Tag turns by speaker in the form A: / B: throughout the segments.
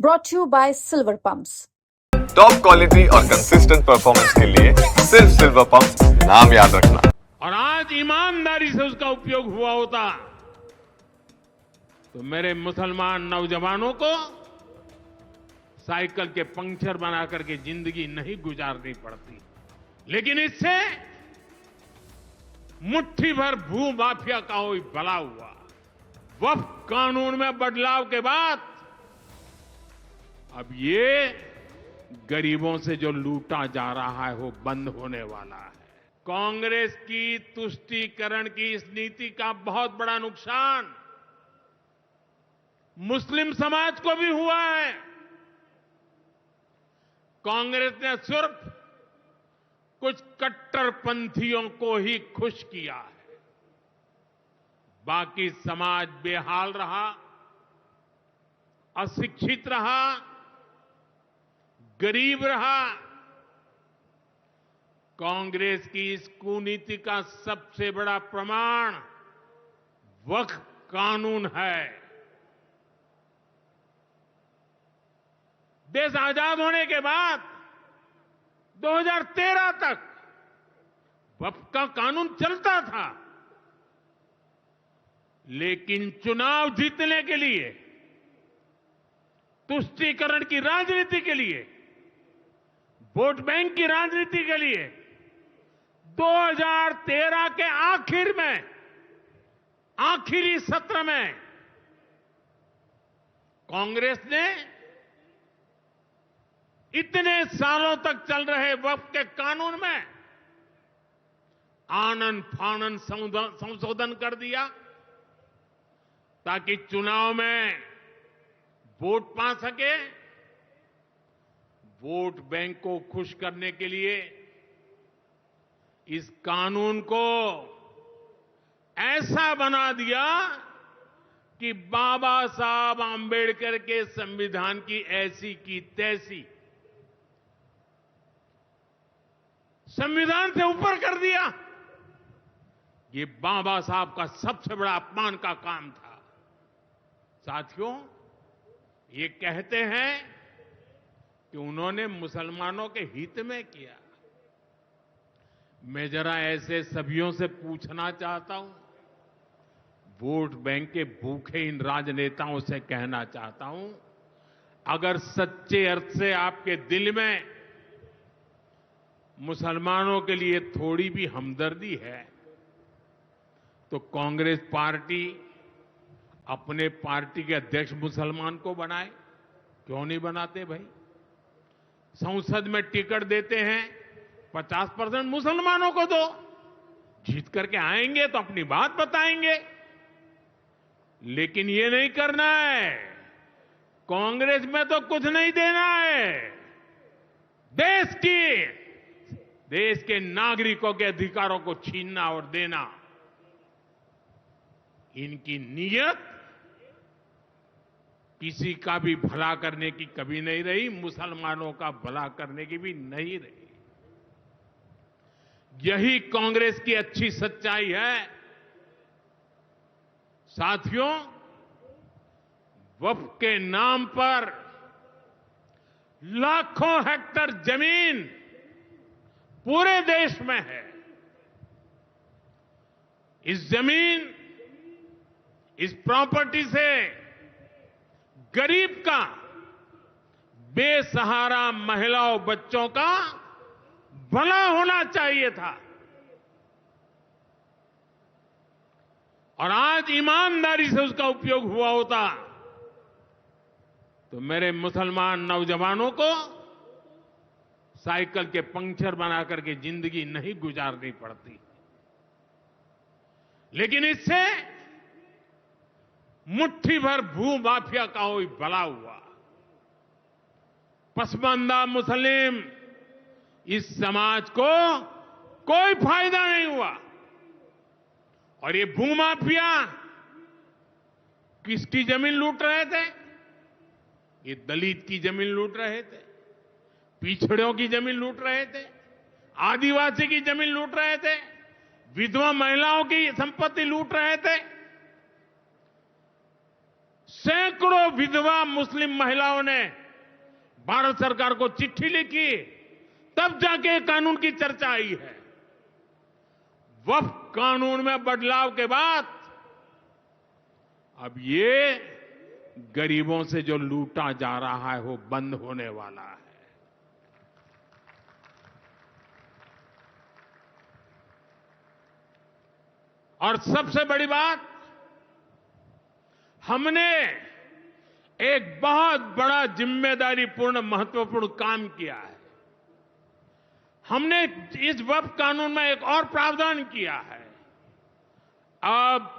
A: brought to you by Silver Pumps.
B: Top quality और consistent performance के लिए सिर्फ सिल्वर पंप नाम याद रखना।
C: और आज ईमानदारी से उसका उपयोग हुआ होता तो मेरे मुसलमान नौजवानों को साइकिल के पंक्चर बना करके जिंदगी नहीं गुजारनी पड़ती। लेकिन इससे मुट्ठी भर भू माफिया का कोई भला हुआ। वक्फ कानून में बदलाव के बाद अब ये गरीबों से जो लूटा जा रहा है वो बंद होने वाला है। कांग्रेस की तुष्टीकरण की इस नीति का बहुत बड़ा नुकसान मुस्लिम समाज को भी हुआ है। कांग्रेस ने सिर्फ कुछ कट्टरपंथियों को ही खुश किया है, बाकी समाज बेहाल रहा, अशिक्षित रहा, गरीब रहा। कांग्रेस की इस कुनीति का सबसे बड़ा प्रमाण वक्फ कानून है। देश आजाद होने के बाद 2013 तक वक्फ का कानून चलता था, लेकिन चुनाव जीतने के लिए, तुष्टीकरण की राजनीति के लिए, वोट बैंक की राजनीति के लिए 2013 के आखिर में, आखिरी सत्र में कांग्रेस ने इतने सालों तक चल रहे वक्फ के कानून में आनन फानन संशोधन कर दिया ताकि चुनाव में वोट पा सके। वोट बैंक को खुश करने के लिए इस कानून को ऐसा बना दिया कि बाबा साहब आंबेडकर के संविधान की ऐसी की तैसी संविधान से ऊपर कर दिया। ये बाबा साहब का सबसे बड़ा अपमान का काम था। साथियों, ये कहते हैं कि उन्होंने मुसलमानों के हित में किया। मैं जरा ऐसे सभियों से पूछना चाहता हूं, वोट बैंक के भूखे इन राजनेताओं से कहना चाहता हूं, अगर सच्चे अर्थ से आपके दिल में मुसलमानों के लिए थोड़ी भी हमदर्दी है तो कांग्रेस पार्टी अपने पार्टी के अध्यक्ष मुसलमान को बनाए। क्यों नहीं बनाते भाई? संसद में टिकट देते हैं 50% मुसलमानों को दो, जीत करके आएंगे तो अपनी बात बताएंगे। लेकिन ये नहीं करना है। कांग्रेस में तो कुछ नहीं देना है। देश के नागरिकों के अधिकारों को छीनना और देना, इनकी नीयत किसी का भी भला करने की कभी नहीं रही, मुसलमानों का भला करने की भी नहीं रही। यही कांग्रेस की अच्छी सच्चाई है। साथियों, वक्फ के नाम पर लाखों हेक्टेयर जमीन पूरे देश में है। इस जमीन, इस प्रॉपर्टी से गरीब का, बेसहारा महिलाओं बच्चों का भला होना चाहिए था। और आज ईमानदारी से उसका उपयोग हुआ होता तो मेरे मुसलमान नौजवानों को साइकिल के पंक्चर बना करके जिंदगी नहीं गुजारनी पड़ती। लेकिन इससे मुट्ठी भर भू माफिया का कोई भला हुआ। पसमानदा मुस्लिम इस समाज को कोई फायदा नहीं हुआ। और ये भू माफिया किसकी जमीन लूट रहे थे? ये दलित की जमीन लूट रहे थे, पिछड़ों की जमीन लूट रहे थे, आदिवासी की जमीन लूट रहे थे, विधवा महिलाओं की संपत्ति लूट रहे थे। सैकड़ों विधवा मुस्लिम महिलाओं ने भारत सरकार को चिट्ठी लिखी, तब जाके कानून की चर्चा आई है। वक्फ कानून में बदलाव के बाद अब ये गरीबों से जो लूटा जा रहा है वो बंद होने वाला है। और सबसे बड़ी बात, हमने एक बहुत बड़ा जिम्मेदारीपूर्ण महत्वपूर्ण काम किया है। हमने इस वक्फ कानून में एक और प्रावधान किया है। अब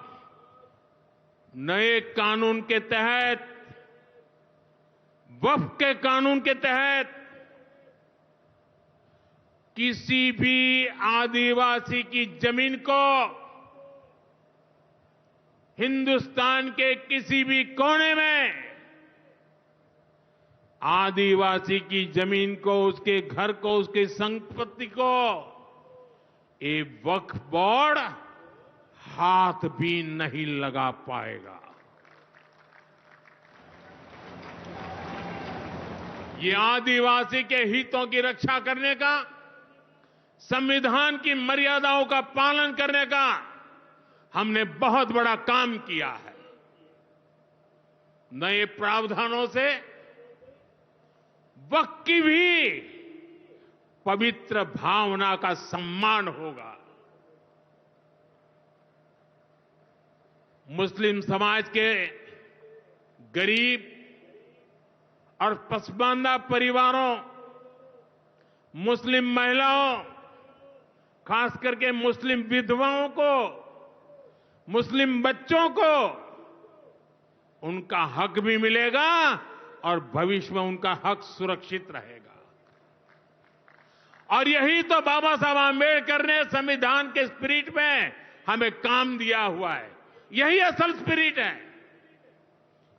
C: नए कानून के तहत, वक्फ के कानून के तहत किसी भी आदिवासी की जमीन को हिंदुस्तान के किसी भी कोने में आदिवासी की जमीन को, उसके घर को, उसकी संपत्ति को ये वक्फ बोर्ड हाथ भी नहीं लगा पाएगा। ये आदिवासी के हितों की रक्षा करने का, संविधान की मर्यादाओं का पालन करने का हमने बहुत बड़ा काम किया है। नए प्रावधानों से वक्फ की भी पवित्र भावना का सम्मान होगा। मुस्लिम समाज के गरीब और पसमानदा परिवारों, मुस्लिम महिलाओं, खास करके मुस्लिम विधवाओं को, मुस्लिम बच्चों को उनका हक भी मिलेगा और भविष्य में उनका हक सुरक्षित रहेगा। और यही तो बाबा साहब आंबेडकर ने संविधान के स्पिरिट में हमें काम दिया हुआ है। यही असल स्पिरिट है,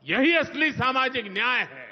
C: यही असली सामाजिक न्याय है।